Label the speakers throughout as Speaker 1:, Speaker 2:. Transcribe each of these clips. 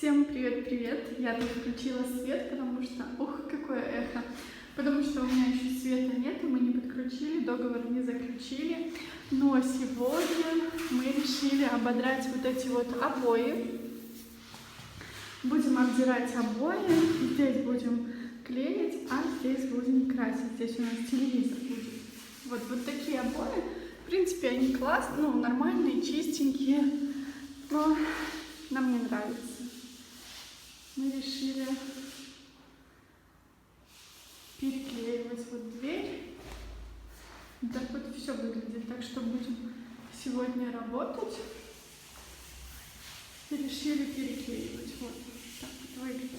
Speaker 1: Всем привет-привет! Я тут включила свет, потому что... Ух, какое эхо! Потому что у меня еще света нет, мы не подключили, договор не заключили. Но сегодня мы решили ободрать вот эти вот обои. Будем обдирать обои. Здесь будем клеить, а здесь будем красить. Здесь у нас телевизор будет. Вот такие обои. В принципе, они классные, ну, нормальные, чистенькие. Но нам не нравится. Мы решили переклеивать вот дверь. Так вот все выглядит. Так что будем сегодня работать. И решили переклеивать. Вот так вот выглядит.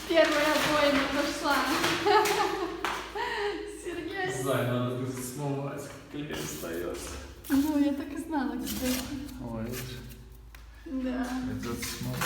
Speaker 1: Первая обоина пошла. Сергей.
Speaker 2: Зай, надо будет смывать, клей остается.
Speaker 1: Ну, я так и знала, кстати.
Speaker 2: Ой,
Speaker 1: Да.
Speaker 2: придется смывать.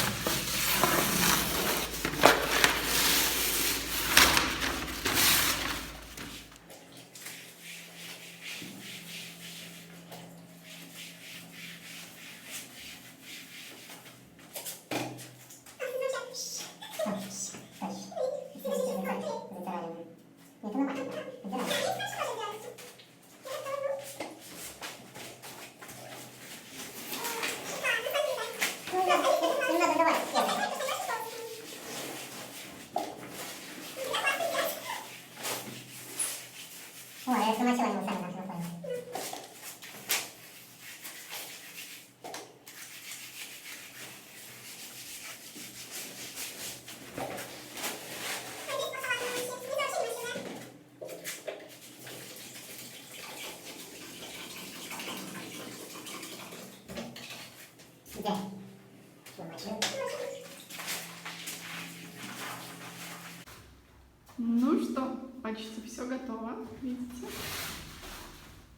Speaker 1: Ну что, почти все готово, видите?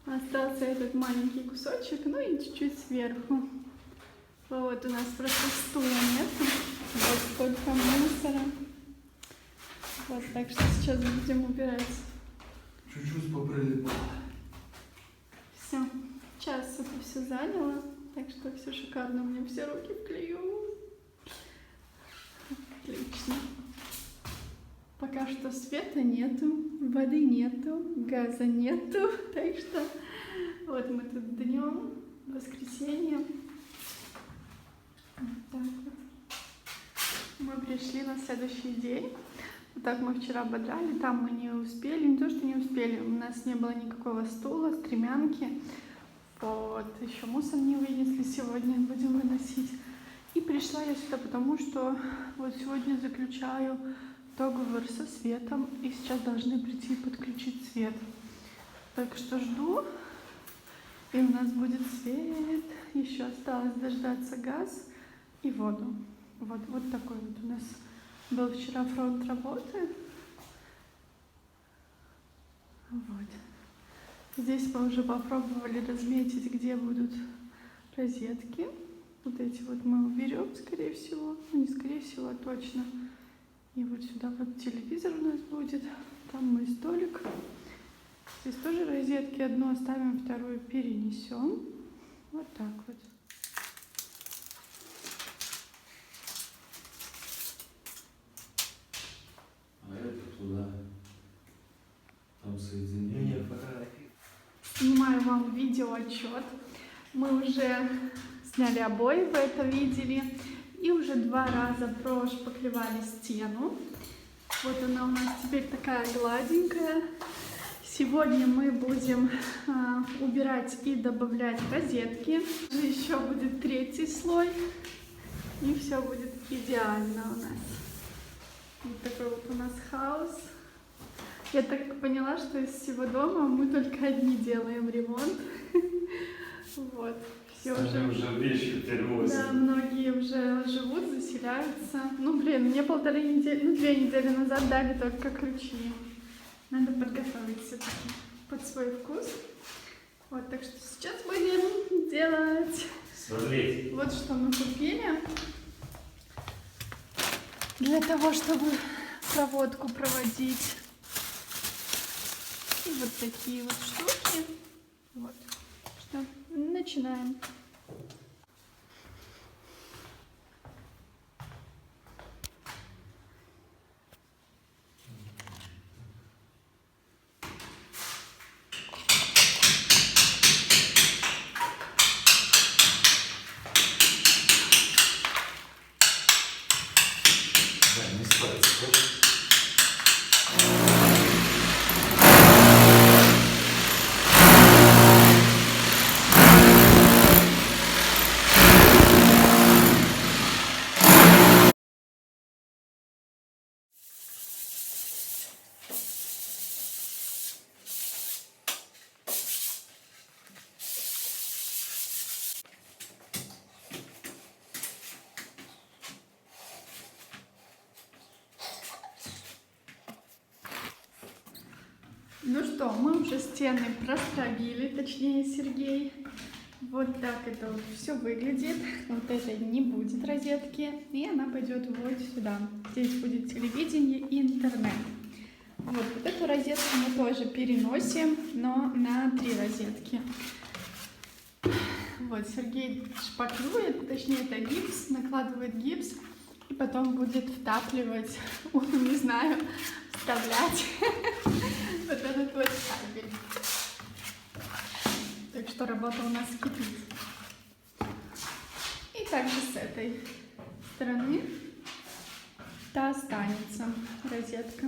Speaker 1: Остался этот маленький кусочек, ну и чуть-чуть сверху. Вот у нас просто стула нет, вот столько мусора. Вот, так что сейчас будем убирать.
Speaker 2: Чуть-чуть поприлипало.
Speaker 1: Все, час это все заняло, так что все шикарно, у меня все руки в клею. Отлично. Пока что света нету, воды нету, газа нету, так что вот мы тут днем, воскресенье. Вот так вот. Мы пришли на следующий день. Вот так мы вчера ободрали, там мы не успели, не то что не успели, у нас не было никакого стула, стремянки. Вот, еще мусор не вынесли сегодня, будем выносить. И пришла я сюда, потому что вот сегодня заключаю договор со светом, и сейчас должны прийти подключить свет. Так что жду, и у нас будет свет. Еще осталось дождаться газ и воду. Вот такой вот у нас был вчера фронт работы. Вот. Здесь мы уже попробовали разметить, где будут розетки. Вот эти вот мы уберем, скорее всего. Ну, не скорее всего, а точно. И вот сюда вот телевизор у нас будет. Там мой столик. Здесь тоже розетки. Одну оставим, вторую перенесем. Вот так вот.
Speaker 2: А это туда. Там соединение.
Speaker 1: Снимаю вам видеоотчет. Мы уже сняли обои, вы это видели. И уже 2 раза прошпаклевали стену. Вот она у нас теперь такая гладенькая. Сегодня мы будем убирать и добавлять розетки. Еще будет 3-й слой. И все будет идеально у нас. Вот такой вот у нас хаос. Я так поняла, что из всего дома мы только одни делаем ремонт. Вот. Все
Speaker 2: уже вещи перевозят.
Speaker 1: Да, многие уже живут, заселяются. Ну, блин, мне 2 недели назад дали только ключи. Надо подготовить все-таки под свой вкус. Вот, так что сейчас будем делать.
Speaker 2: Сверлить.
Speaker 1: Вот что мы купили. Для того, чтобы проводку проводить. И вот такие вот штуки. Вот. начинаем.
Speaker 2: Да, не ставится, хочешь?
Speaker 1: Ну что, мы уже стены простробили, точнее Сергей. Вот так это вот все выглядит. Вот это не будет розетки, и она пойдет вот сюда. Здесь будет телевидение и интернет. Вот эту розетку мы тоже переносим, но на 3 розетки. Вот Сергей шпаклюет, точнее это гипс, накладывает гипс, и потом будет втапливать, не знаю, вставлять вот этот вот кабель. Так что работа у нас кипит. И также с этой стороны та останется розетка.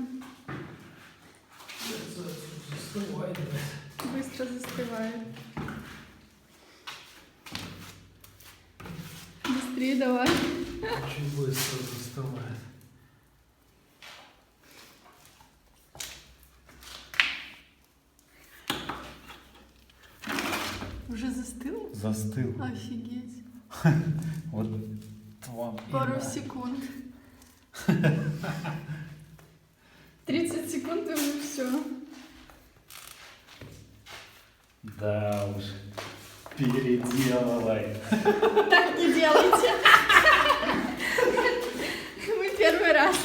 Speaker 1: Быстро застывает. Быстрее давай.
Speaker 2: Очень быстро застывает.
Speaker 1: Уже застыл?
Speaker 2: Застыл.
Speaker 1: Офигеть.
Speaker 2: Вот вам.
Speaker 1: Пару секунд. 30 секунд и уже все.
Speaker 2: Да уж. Переделывай.
Speaker 1: Так не делайте. Мы первый раз.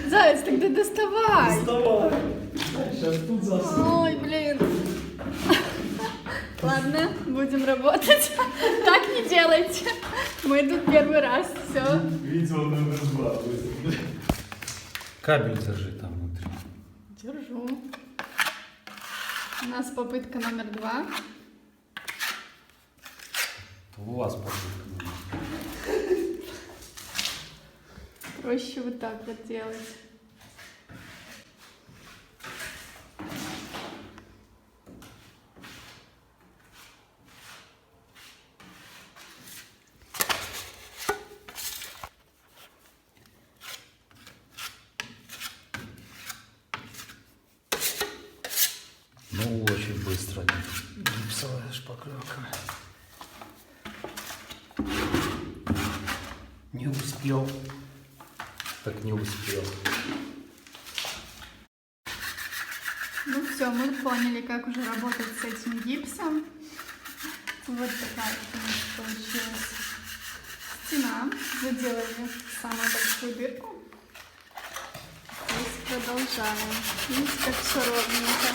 Speaker 1: Заяц, тогда доставай.
Speaker 2: Вставай. Сейчас тут засну.
Speaker 1: Ой, блин. Ладно, будем работать. Так не делайте. Мы тут первый раз. Все.
Speaker 2: Видео номер 2. Кабель держи там внутри.
Speaker 1: Держу. У нас попытка номер 2.
Speaker 2: У вас попытка.
Speaker 1: Проще вот так вот делать.
Speaker 2: Ну, очень быстро. Гипсовая шпаклевка. Не успел. Так не успел.
Speaker 1: Ну все, мы поняли, как уже работать с этим гипсом. Вот такая вот у нас получилась стена. Заделали самую большую дырку. Здесь продолжаем. Видите, как все ровненько.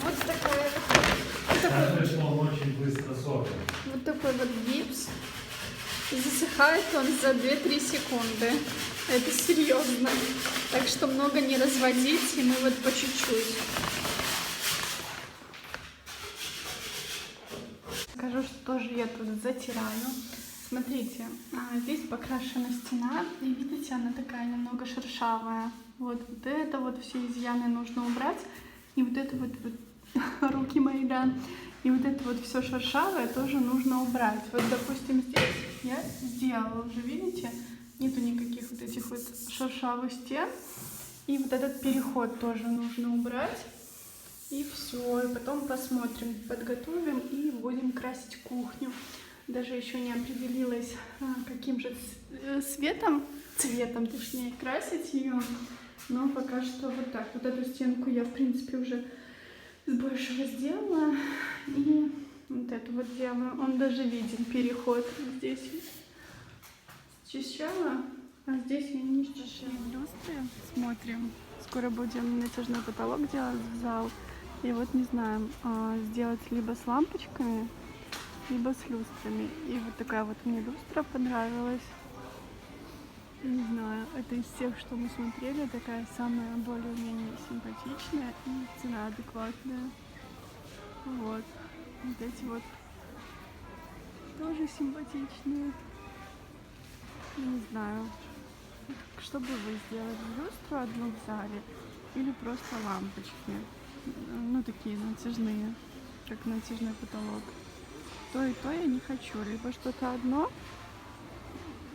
Speaker 1: Вот такая
Speaker 2: Скажи, что он очень быстро сохнет.
Speaker 1: вот такой вот гипс. Засыхает он за 2-3 секунды. Это серьезно. Так что много не разводить, и мы вот по чуть-чуть. Скажу, что тоже я тут затираю. Смотрите, здесь покрашена стена, и видите, она такая немного шершавая. Вот это вот все изъяны нужно убрать. И вот это вот руки мои, да. И вот это вот все шершавое тоже нужно убрать. Вот, допустим, здесь я сделала уже, видите, нету никаких вот этих вот шершавых стен. И вот этот переход тоже нужно убрать. И все, и потом посмотрим, подготовим и будем красить кухню. Даже еще не определилась, каким же цветом точнее, красить ее. Но пока что вот так. Вот эту стенку я, в принципе, уже с большего сделала. И вот эту вот делаю. Он даже виден, переход. Здесь счищала, а здесь я не счищала. Люстры смотрим. Скоро будем натяжной потолок делать в зал. И вот не знаю, сделать либо с лампочками, либо с люстрами. И вот такая вот мне люстра понравилась. Не знаю, это из тех, что мы смотрели, такая самая более-менее симпатичная и цена адекватная. Вот. Вот эти вот тоже симпатичные. Не знаю, что бы вы сделали, люстру одну в зале или просто лампочки, ну такие натяжные, как натяжной потолок. То и то я не хочу, либо что-то одно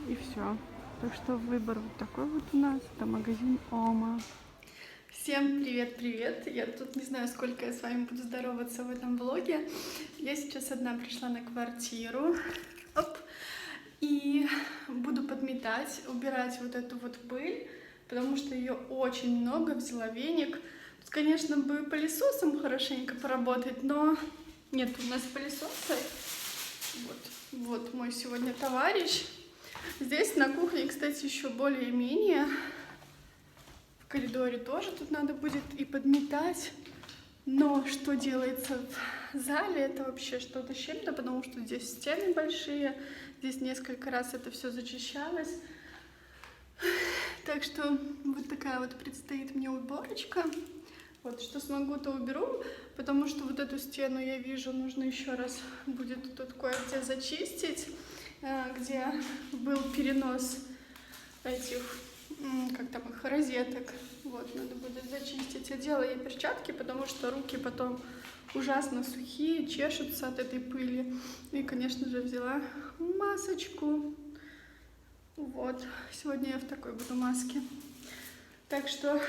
Speaker 1: и все. Так что выбор вот такой вот у нас, это магазин Ома. Всем привет-привет! Я тут не знаю, сколько я с вами буду здороваться в этом влоге. Я сейчас одна пришла на квартиру. Оп. И буду подметать, убирать вот эту вот пыль, потому что ее очень много, взяла веник. Тут, конечно, бы пылесосом хорошенько поработать, но нет у нас пылесоса. Вот мой сегодня товарищ. Здесь на кухне, кстати, еще более-менее. В коридоре тоже тут надо будет и подметать. Но что делается в зале, это вообще что-то с чем-то, потому что здесь стены большие, здесь несколько раз это все зачищалось. Так что вот такая вот предстоит мне уборочка. Вот, что смогу, то уберу, потому что вот эту стену, я вижу, нужно еще раз будет тут кое-где зачистить, где был перенос этих, как там их, розеток. Вот, надо будет зачистить. Я делаю перчатки, потому что руки потом ужасно сухие, чешутся от этой пыли. И, конечно же, взяла масочку. Вот, сегодня я в такой буду маске. Так что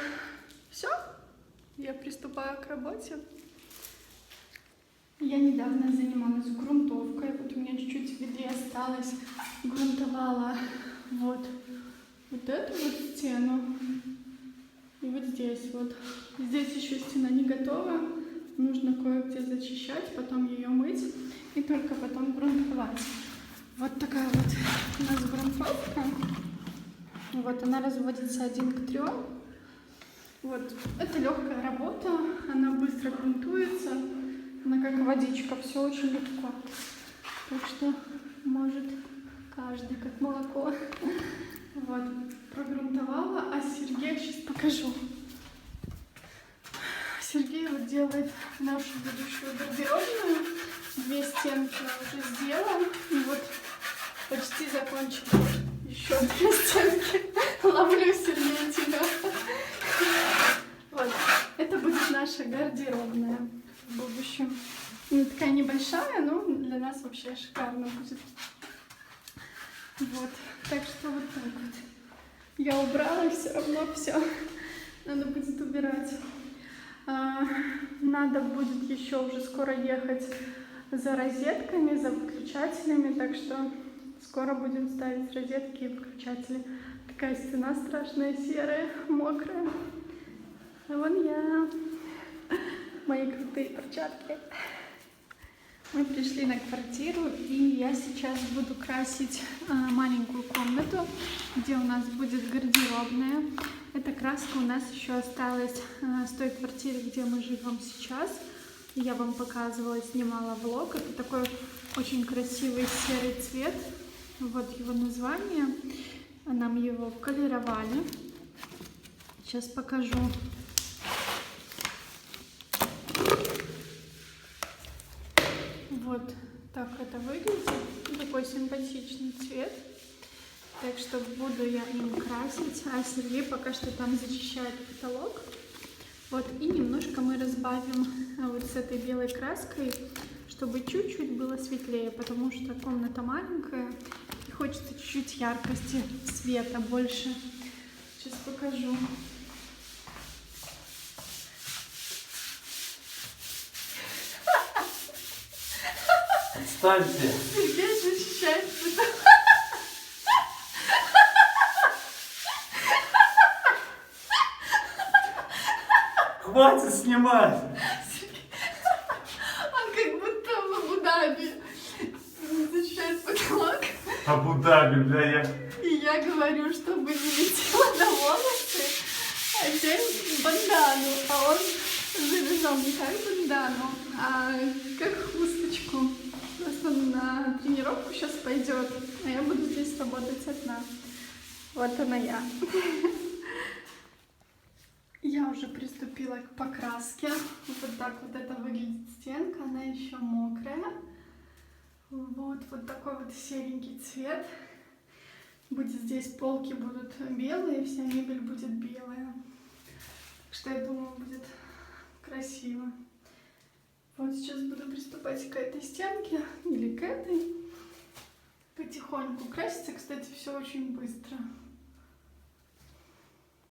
Speaker 1: все, я приступаю к работе. Я недавно занималась грунтовкой. Вот у меня чуть-чуть в ведре осталось. Грунтовала вот эту вот стену. И вот здесь вот. Здесь еще стена не готова. Нужно кое-где зачищать, потом ее мыть и только потом грунтовать. Вот такая вот у нас грунтовка. Вот она разводится 1 к 3. Вот. Это легкая работа. Она быстро грунтуется. Она как водичка. Все очень легко. Так что может каждый как молоко. Вот, прогрунтовала, а Сергей сейчас покажу. Сергей вот делает нашу будущую гардеробную. 2 стенки он уже сделал. И вот почти закончил. Еще 2 стенки. Ловлю, Сергей, тебя. Вот, это будет наша гардеробная в будущем. Она такая небольшая, но для нас вообще шикарно будет. Вот, так что вот так вот. Я убрала, и все равно все. Надо будет убирать. Надо будет еще уже скоро ехать за розетками, за выключателями, так что скоро будем ставить розетки и выключатели. Такая стена страшная, серая, мокрая. А вон я. Мои крутые перчатки. Мы пришли на квартиру, и я сейчас буду красить маленькую комнату, где у нас будет гардеробная. Эта краска у нас еще осталась с той квартиры, где мы живем сейчас. Я вам показывала, снимала влог. Это такой очень красивый серый цвет. Вот его название. Нам его колеровали. Сейчас покажу. Вот так это выглядит. Такой симпатичный цвет. Так что буду я им красить. А Сергей пока что там зачищает потолок. Вот, и немножко мы разбавим вот с этой белой краской, чтобы чуть-чуть было светлее, потому что комната маленькая и хочется чуть-чуть яркости, света больше. Сейчас покажу.
Speaker 2: Отстаньте!
Speaker 1: Сергей защищает потолок.
Speaker 2: Хватит снимать!
Speaker 1: Он как будто в Абу-Даби защищает потолок.
Speaker 2: Абу-Даби, бля, я...
Speaker 1: И я говорю, чтобы не летело на волосы, одень бандану. А он завязал не как бандану, а как хусточку. Просто на тренировку сейчас пойдет, а я буду здесь работать одна. Вот она я. Я уже приступила к покраске. Вот так вот это выглядит стенка, она еще мокрая. Вот такой вот серенький цвет. Будет здесь, полки будут белые, вся мебель будет белая. Так что я думаю, будет красиво. Вот сейчас буду приступать к этой стенке или к этой. Потихоньку красится, кстати, все очень быстро.